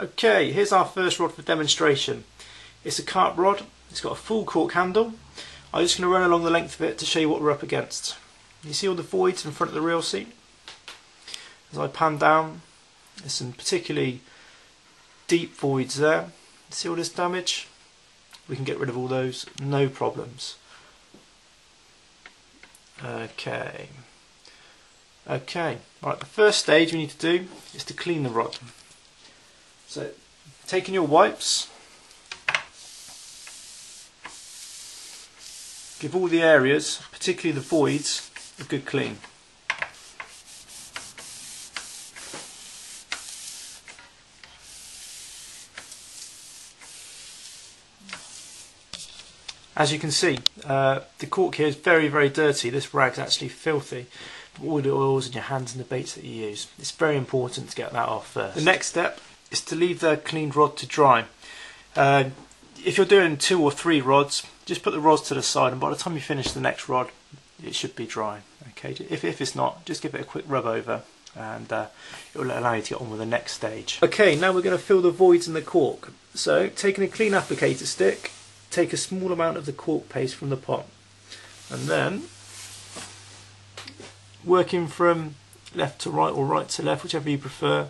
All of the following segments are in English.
Okay, here's our first rod for demonstration. It's a carp rod, it's got a full cork handle. I'm just going to run along the length of it to show you what we're up against. You see all the voids in front of the reel seat? As I pan down, there's some particularly deep voids there. See all this damage? We can get rid of all those, no problems. Okay, right, the first stage we need to do is to clean the rod. So, taking your wipes, give all the areas, particularly the voids, a good clean. As you can see, the cork here is very, very dirty. This rag's actually filthy from all the oils in your hands and the baits that you use. It's very important to get that off first. The next step is to leave the cleaned rod to dry. If you're doing 2 or 3 rods, just put the rods to the side, and by the time you finish the next rod, it should be dry. Okay, if it's not, just give it a quick rub over, and it will allow you to get on with the next stage. Okay, now we're going to fill the voids in the cork. So, taking a clean applicator stick, take a small amount of the cork paste from the pot, and then working from left to right or right to left, whichever you prefer,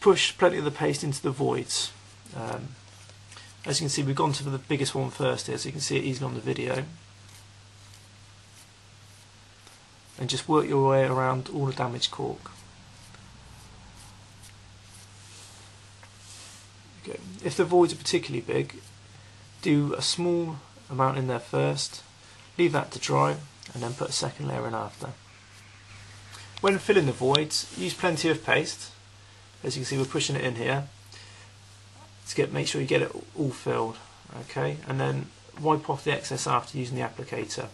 push plenty of the paste into the voids. As you can see, we've gone to the biggest one first here, so you can see it easily on the video, and just work your way around all the damaged cork. Okay. If the voids are particularly big, do a small amount in there first, leave that to dry, and then put a second layer in after. When filling the voids, use plenty of paste. As you can see, we're pushing it in here to make sure you get it all filled. Okay, and then wipe off the excess after using the applicator.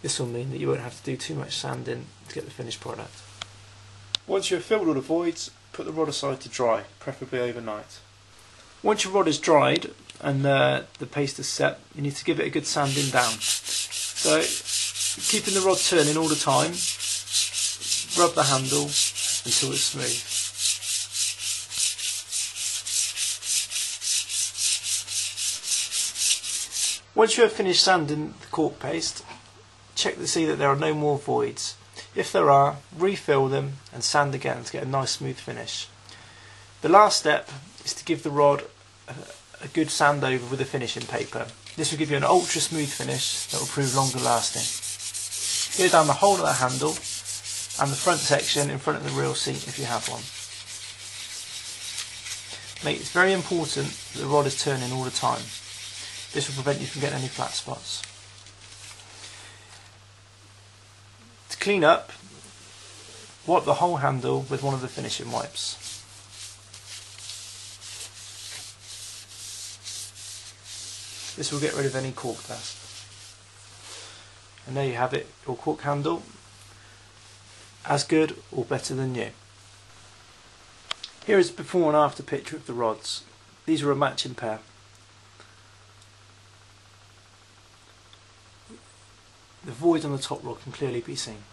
This will mean that you won't have to do too much sanding to get the finished product. Once you've filled all the voids, put the rod aside to dry, preferably overnight. Once your rod is dried and the paste is set, you need to give it a good sanding down. So, keeping the rod turning all the time, rub the handle until it's smooth. Once you have finished sanding the cork paste, check to see that there are no more voids. If there are, refill them and sand again to get a nice smooth finish. The last step is to give the rod a good sand over with a finishing paper. This will give you an ultra smooth finish that will prove longer lasting. Go down the whole of the handle and the front section in front of the reel seat if you have one. It's very important that the rod is turning all the time. This will prevent you from getting any flat spots. To clean up, wipe the whole handle with one of the finishing wipes. This will get rid of any cork dust. And there you have it, your cork handle, as good or better than new. Here is a before and after picture of the rods. These are a matching pair. The void on the top rod can clearly be seen.